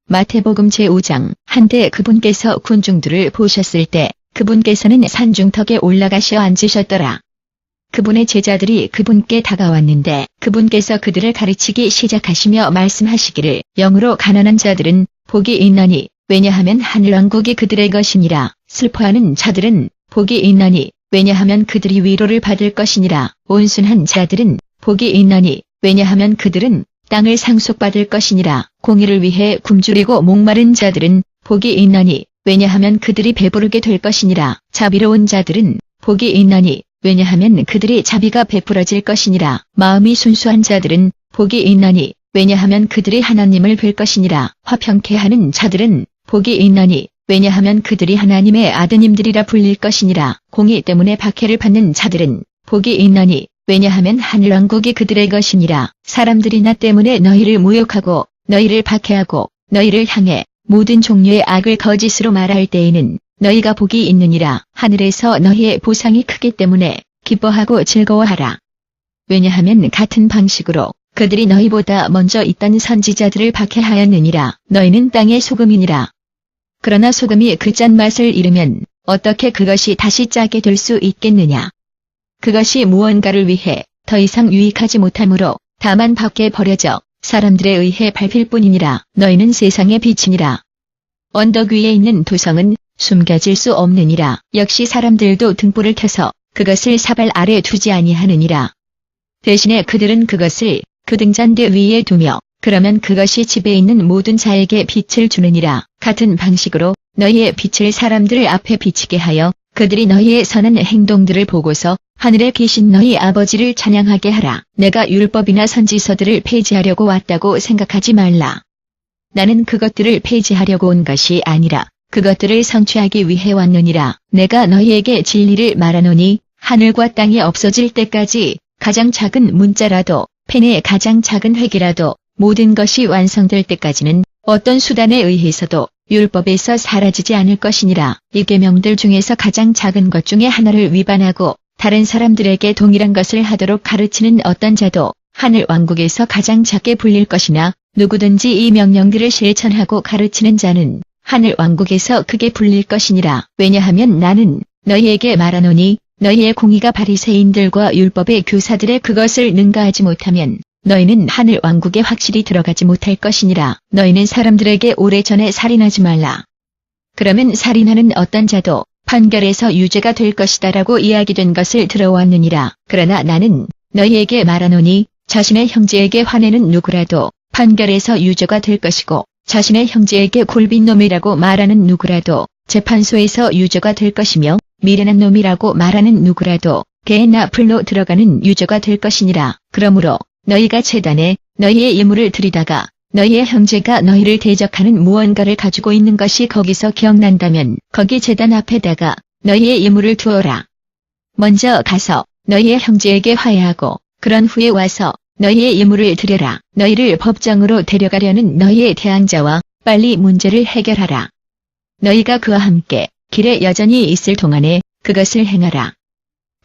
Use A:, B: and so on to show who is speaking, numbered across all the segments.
A: 마태복음 제5장. 한때 그분께서 군중들을 보셨을 때 그분께서는 산중턱에 올라가셔 앉으셨더라. 그분의 제자들이 그분께 다가왔는데 그분께서 그들을 가르치기 시작하시며 말씀하시기를, 영으로 가난한 자들은 복이 있나니 왜냐하면 하늘왕국이 그들의 것이니라. 슬퍼하는 자들은 복이 있나니 왜냐하면 그들이 위로를 받을 것이니라. 온순한 자들은 복이 있나니 왜냐하면 그들은 땅을 상속받을 것이니라. 공의를 위해 굶주리고 목마른 자들은 복이 있나니 왜냐하면 그들이 배부르게 될 것이니라. 자비로운 자들은 복이 있나니 왜냐하면 그들이 자비가 베풀어질 것이니라. 마음이 순수한 자들은 복이 있나니 왜냐하면 그들이 하나님을 뵐 것이니라. 화평케 하는 자들은 복이 있나니 왜냐하면 그들이 하나님의 아드님들이라 불릴 것이니라. 공의 때문에 박해를 받는 자들은 복이 있나니 왜냐하면 하늘왕국이 그들의 것이니라. 사람들이 나 때문에 너희를 모욕하고 너희를 박해하고 너희를 향해 모든 종류의 악을 거짓으로 말할 때에는 너희가 복이 있느니라. 하늘에서 너희의 보상이 크기 때문에 기뻐하고 즐거워하라. 왜냐하면 같은 방식으로 그들이 너희보다 먼저 있던 선지자들을 박해하였느니라. 너희는 땅의 소금이니라. 그러나 소금이 그 짠맛을 잃으면 어떻게 그것이 다시 짜게 될 수 있겠느냐. 그것이 무언가를 위해 더 이상 유익하지 못하므로 다만 밖에 버려져 사람들에 의해 밟힐 뿐이니라. 너희는 세상의 빛이니라. 언덕 위에 있는 도성은 숨겨질 수 없느니라. 역시 사람들도 등불을 켜서 그것을 사발 아래 두지 아니하느니라. 대신에 그들은 그것을 그 등잔대 위에 두며 그러면 그것이 집에 있는 모든 자에게 빛을 주느니라. 같은 방식으로 너희의 빛을 사람들 앞에 비치게 하여 그들이 너희의 선한 행동들을 보고서 하늘에 계신 너희 아버지를 찬양하게 하라. 내가 율법이나 선지서들을 폐지하려고 왔다고 생각하지 말라. 나는 그것들을 폐지하려고 온 것이 아니라 그것들을 성취하기 위해 왔느니라. 내가 너희에게 진리를 말하노니 하늘과 땅이 없어질 때까지 가장 작은 문자라도 펜의 가장 작은 획이라도 모든 것이 완성될 때까지는 어떤 수단에 의해서도 율법에서 사라지지 않을 것이니라. 이 계명들 중에서 가장 작은 것 중에 하나를 위반하고 다른 사람들에게 동일한 것을 하도록 가르치는 어떤 자도 하늘 왕국에서 가장 작게 불릴 것이나 누구든지 이 명령들을 실천하고 가르치는 자는 하늘 왕국에서 크게 불릴 것이니라. 왜냐하면 나는 너희에게 말하노니 너희의 공의가 바리새인들과 율법의 교사들의 그것을 능가하지 못하면 너희는 하늘 왕국에 확실히 들어가지 못할 것이니라. 너희는 사람들에게 오래전에 살인하지 말라. 그러면 살인하는 어떤 자도 판결에서 유죄가 될 것이다라고 이야기된 것을 들어왔느니라. 그러나 나는 너희에게 말하노니 자신의 형제에게 화내는 누구라도 판결에서 유죄가 될 것이고 자신의 형제에게 골빈놈이라고 말하는 누구라도 재판소에서 유죄가 될 것이며 미련한 놈이라고 말하는 누구라도 개나 풀로 들어가는 유죄가 될 것이니라. 그러므로 너희가 제단에 너희의 예물을 드리다가 너희의 형제가 너희를 대적하는 무언가를 가지고 있는 것이 거기서 기억난다면 거기 제단 앞에다가 너희의 예물을 두어라. 먼저 가서 너희의 형제에게 화해하고 그런 후에 와서 너희의 예물을 드려라. 너희를 법정으로 데려가려는 너희의 대항자와 빨리 문제를 해결하라. 너희가 그와 함께 길에 여전히 있을 동안에 그것을 행하라.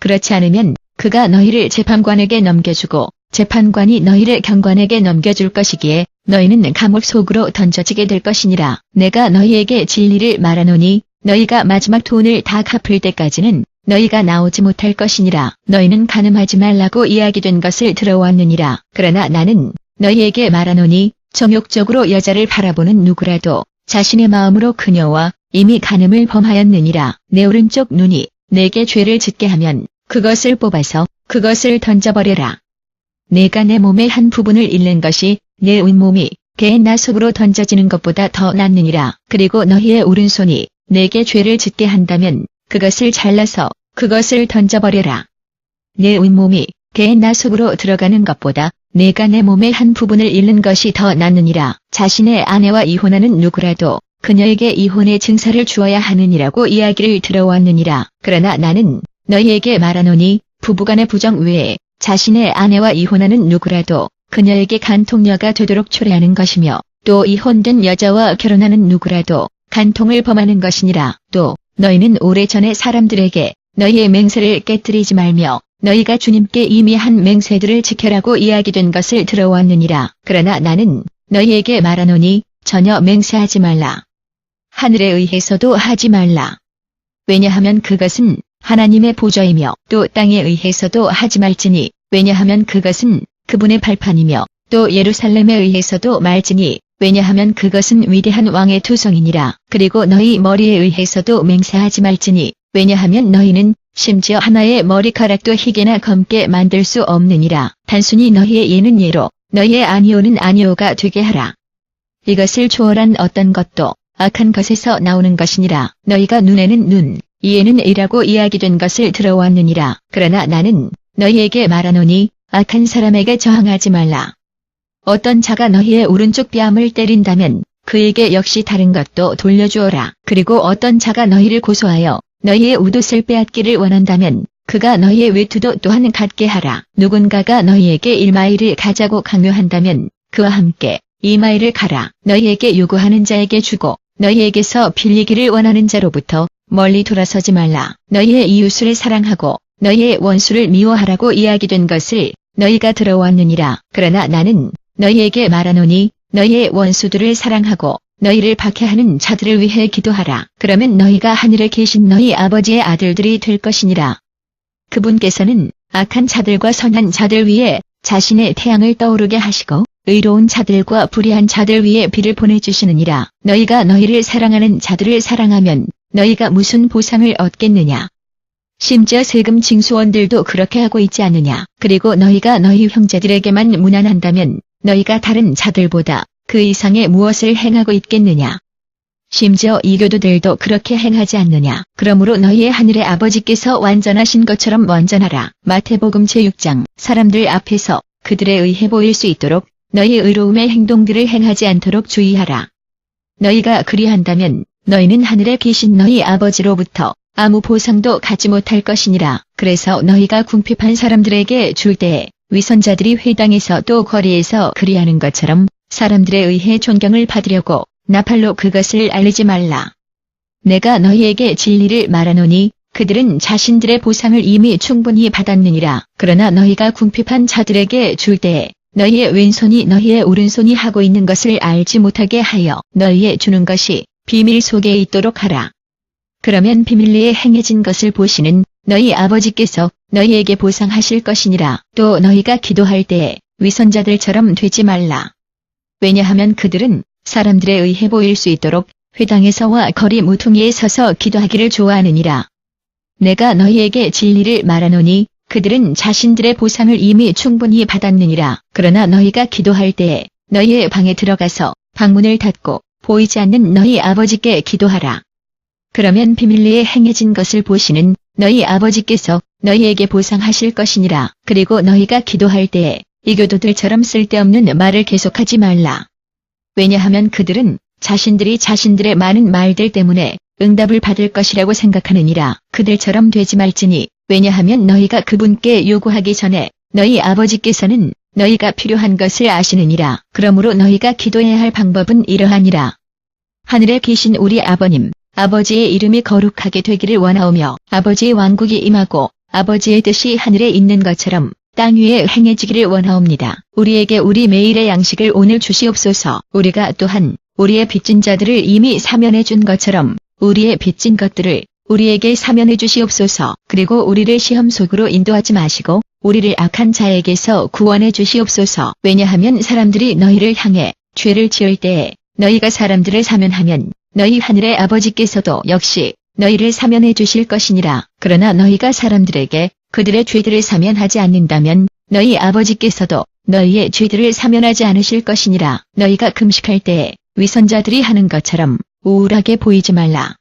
A: 그렇지 않으면 그가 너희를 재판관에게 넘겨주고 재판관이 너희를 경관에게 넘겨줄 것이기에 너희는 감옥 속으로 던져지게 될 것이니라. 내가 너희에게 진리를 말하노니 너희가 마지막 돈을 다 갚을 때까지는 너희가 나오지 못할 것이니라. 너희는 간음하지 말라고 이야기된 것을 들어왔느니라. 그러나 나는 너희에게 말하노니 정욕적으로 여자를 바라보는 누구라도 자신의 마음으로 그녀와 이미 간음을 범하였느니라. 내 오른쪽 눈이 내게 죄를 짓게 하면 그것을 뽑아서 그것을 던져버려라. 내가 내 몸의 한 부분을 잃는 것이 내 온몸이 개나 속으로 던져지는 것보다 더 낫느니라. 그리고 너희의 오른손이 내게 죄를 짓게 한다면 그것을 잘라서 그것을 던져버려라. 내 온몸이 개나 속으로 들어가는 것보다 내가 내 몸의 한 부분을 잃는 것이 더 낫느니라. 자신의 아내와 이혼하는 누구라도 그녀에게 이혼의 증서를 주어야 하느니라고 이야기를 들어왔느니라. 그러나 나는 너희에게 말하노니 부부간의 부정 외에 자신의 아내와 이혼하는 누구라도 그녀에게 간통녀가 되도록 초래하는 것이며 또 이혼된 여자와 결혼하는 누구라도 간통을 범하는 것이니라. 또 너희는 오래전에 사람들에게 너희의 맹세를 깨뜨리지 말며 너희가 주님께 이미 한 맹세들을 지켜라고 이야기된 것을 들어왔느니라. 그러나 나는 너희에게 말하노니 전혀 맹세하지 말라. 하늘에 의해서도 하지 말라. 왜냐하면 그것은 하나님의 보좌이며 또 땅에 의해서도 하지 말지니 왜냐하면 그것은 그분의 발판이며 또 예루살렘에 의해서도 말지니 왜냐하면 그것은 위대한 왕의 투성이니라. 그리고 너희 머리에 의해서도 맹세하지 말지니 왜냐하면 너희는 심지어 하나의 머리카락도 희게나 검게 만들 수 없느니라. 단순히 너희의 예는 예로 너희의 아니오는 아니오가 되게 하라. 이것을 초월한 어떤 것도 악한 것에서 나오는 것이니라. 너희가 눈에는 눈, 이에는 이라고 이야기된 것을 들어왔느니라. 그러나 나는 너희에게 말하노니 악한 사람에게 저항하지 말라. 어떤 자가 너희의 오른쪽 뺨을 때린다면 그에게 역시 다른 것도 돌려주어라. 그리고 어떤 자가 너희를 고소하여 너희의 웃옷을 빼앗기를 원한다면 그가 너희의 외투도 또한 갖게 하라. 누군가가 너희에게 1마일을 가자고 강요한다면 그와 함께 2마일을 가라. 너희에게 요구하는 자에게 주고 너희에게서 빌리기를 원하는 자로부터 멀리 돌아서지 말라. 너희의 이웃을 사랑하고 너희의 원수를 미워하라고 이야기된 것을 너희가 들어왔느니라. 그러나 나는 너희에게 말하노니 너희의 원수들을 사랑하고 너희를 박해하는 자들을 위해 기도하라. 그러면 너희가 하늘에 계신 너희 아버지의 아들들이 될 것이니라. 그분께서는 악한 자들과 선한 자들 위에 자신의 태양을 떠오르게 하시고 의로운 자들과 불의한 자들 위에 비를 보내주시느니라. 너희가 너희를 사랑하는 자들을 사랑하면 너희가 무슨 보상을 얻겠느냐. 심지어 세금 징수원들도 그렇게 하고 있지 않느냐. 그리고 너희가 너희 형제들에게만 무난한다면 너희가 다른 자들보다 그 이상의 무엇을 행하고 있겠느냐. 심지어 이교도들도 그렇게 행하지 않느냐. 그러므로 너희의 하늘의 아버지께서 완전하신 것처럼 완전하라. 마태복음 제6장. 사람들 앞에서 그들에 의해 보일 수 있도록 너희 의로움의 행동들을 행하지 않도록 주의하라. 너희가 그리한다면 너희는 하늘에 계신 너희 아버지로부터 아무 보상도 갖지 못할 것이니라. 그래서 너희가 궁핍한 사람들에게 줄 때에 위선자들이 회당에서 또 거리에서 그리하는 것처럼 사람들에 의해 존경을 받으려고 나팔로 그것을 알리지 말라. 내가 너희에게 진리를 말하노니 그들은 자신들의 보상을 이미 충분히 받았느니라. 그러나 너희가 궁핍한 자들에게 줄 때에 너희의 왼손이 너희의 오른손이 하고 있는 것을 알지 못하게 하여 너희의 주는 것이 비밀 속에 있도록 하라. 그러면 비밀리에 행해진 것을 보시는 너희 아버지께서 너희에게 보상하실 것이니라. 또 너희가 기도할 때에 위선자들처럼 되지 말라. 왜냐하면 그들은 사람들에 의해 보일 수 있도록 회당에서와 거리 모퉁이에 서서 기도하기를 좋아하느니라. 내가 너희에게 진리를 말하노니 그들은 자신들의 보상을 이미 충분히 받았느니라. 그러나 너희가 기도할 때에 너희의 방에 들어가서 방문을 닫고 보이지 않는 너희 아버지께 기도하라. 그러면 비밀리에 행해진 것을 보시는 너희 아버지께서 너희에게 보상하실 것이니라. 그리고 너희가 기도할 때에 이교도들처럼 쓸데없는 말을 계속하지 말라. 왜냐하면 그들은 자신들이 자신들의 많은 말들 때문에 응답을 받을 것이라고 생각하느니라. 그들처럼 되지 말지니 왜냐하면 너희가 그분께 요구하기 전에 너희 아버지께서는 너희가 필요한 것을 아시느니라. 그러므로 너희가 기도해야 할 방법은 이러하니라. 하늘에 계신 우리 아버님, 아버지의 이름이 거룩하게 되기를 원하오며 아버지의 왕국이 임하고 아버지의 뜻이 하늘에 있는 것처럼 땅 위에 행해지기를 원하옵니다. 우리에게 우리 매일의 양식을 오늘 주시옵소서. 우리가 또한 우리의 빚진 자들을 이미 사면해 준 것처럼 우리의 빚진 것들을 우리에게 사면해 주시옵소서. 그리고 우리를 시험 속으로 인도하지 마시고 우리를 악한 자에게서 구원해 주시옵소서. 왜냐하면 사람들이 너희를 향해 죄를 지을 때에 너희가 사람들을 사면하면 너희 하늘의 아버지께서도 역시 너희를 사면해 주실 것이니라. 그러나 너희가 사람들에게 그들의 죄들을 사면하지 않는다면 너희 아버지께서도 너희의 죄들을 사면하지 않으실 것이니라. 너희가 금식할 때에 위선자들이 하는 것처럼 우울하게 보이지 말라.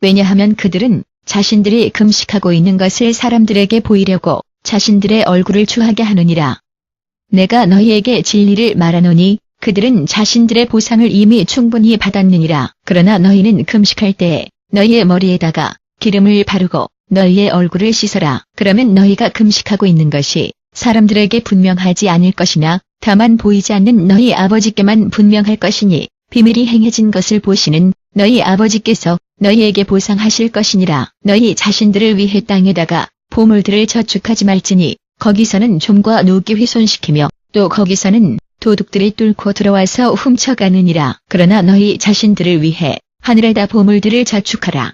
A: 왜냐하면 그들은 자신들이 금식하고 있는 것을 사람들에게 보이려고 자신들의 얼굴을 추하게 하느니라. 내가 너희에게 진리를 말하노니 그들은 자신들의 보상을 이미 충분히 받았느니라. 그러나 너희는 금식할 때에 너희의 머리에다가 기름을 바르고 너희의 얼굴을 씻어라. 그러면 너희가 금식하고 있는 것이 사람들에게 분명하지 않을 것이나 다만 보이지 않는 너희 아버지께만 분명할 것이니 비밀이 행해진 것을 보시는 너희 아버지께서 너희에게 보상하실 것이니라. 너희 자신들을 위해 땅에다가 보물들을 저축하지 말지니 거기서는 좀과 노기 훼손시키며 또 거기서는 도둑들이 뚫고 들어와서 훔쳐가느니라. 그러나 너희 자신들을 위해 하늘에다 보물들을 자축하라.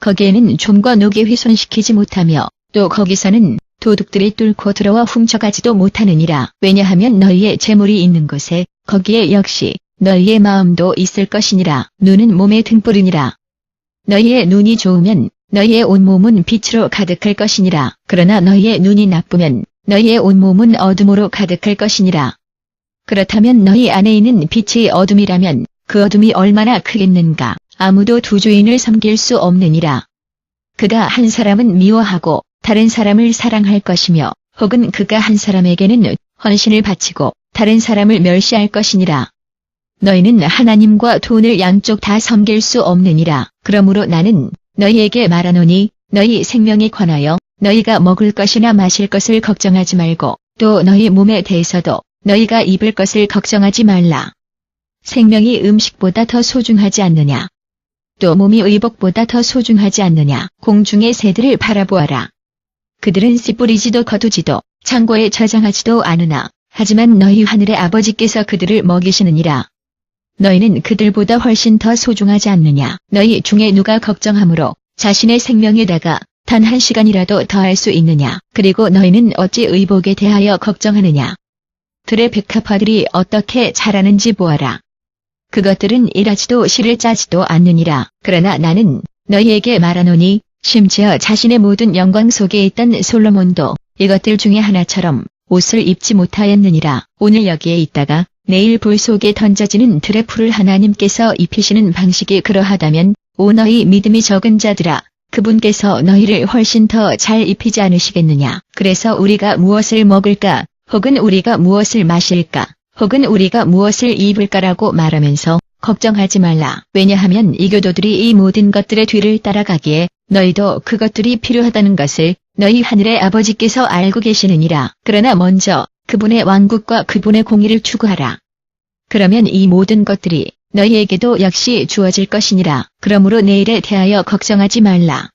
A: 거기에는 좀과 녹이 훼손시키지 못하며 또 거기서는 도둑들이 뚫고 들어와 훔쳐가지도 못하느니라. 왜냐하면 너희의 재물이 있는 곳에 거기에 역시 너희의 마음도 있을 것이니라. 눈은 몸의 등불이니라. 너희의 눈이 좋으면 너희의 온몸은 빛으로 가득할 것이니라. 그러나 너희의 눈이 나쁘면 너희의 온몸은 어둠으로 가득할 것이니라. 그렇다면 너희 안에 있는 빛이 어둠이라면 그 어둠이 얼마나 크겠는가. 아무도 두 주인을 섬길 수 없느니라. 그가 한 사람은 미워하고 다른 사람을 사랑할 것이며 혹은 그가 한 사람에게는 헌신을 바치고 다른 사람을 멸시할 것이니라. 너희는 하나님과 돈을 양쪽 다 섬길 수 없느니라. 그러므로 나는 너희에게 말하노니 너희 생명에 관하여 너희가 먹을 것이나 마실 것을 걱정하지 말고 또 너희 몸에 대해서도 너희가 입을 것을 걱정하지 말라. 생명이 음식보다 더 소중하지 않느냐. 또 몸이 의복보다 더 소중하지 않느냐. 공중의 새들을 바라보아라. 그들은 씨 뿌리지도 거두지도 창고에 저장하지도 않으나 하지만 너희 하늘의 아버지께서 그들을 먹이시느니라. 너희는 그들보다 훨씬 더 소중하지 않느냐. 너희 중에 누가 걱정함으로 자신의 생명에다가 단 한 시간이라도 더할 수 있느냐. 그리고 너희는 어찌 의복에 대하여 걱정하느냐. 들의 백합화들이 어떻게 자라는지 보아라. 그것들은 일하지도 실을 짜지도 않느니라. 그러나 나는 너희에게 말하노니 심지어 자신의 모든 영광 속에 있던 솔로몬도 이것들 중에 하나처럼 옷을 입지 못하였느니라. 오늘 여기에 있다가 내일 불 속에 던져지는 들의 풀을 하나님께서 입히시는 방식이 그러하다면 오 너희 믿음이 적은 자들아 그분께서 너희를 훨씬 더 잘 입히지 않으시겠느냐. 그래서 우리가 무엇을 먹을까 혹은 우리가 무엇을 마실까 혹은 우리가 무엇을 입을까라고 말하면서 걱정하지 말라. 왜냐하면 이교도들이 이 모든 것들의 뒤를 따라가기에 너희도 그것들이 필요하다는 것을 너희 하늘의 아버지께서 알고 계시느니라. 그러나 먼저 그분의 왕국과 그분의 공의를 추구하라. 그러면 이 모든 것들이 너희에게도 역시 주어질 것이니라. 그러므로 내일에 대하여 걱정하지 말라.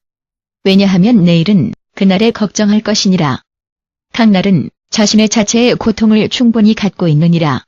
A: 왜냐하면 내일은 그날에 걱정할 것이니라. 각 날은 자신의 자체의 고통을 충분히 갖고 있느니라.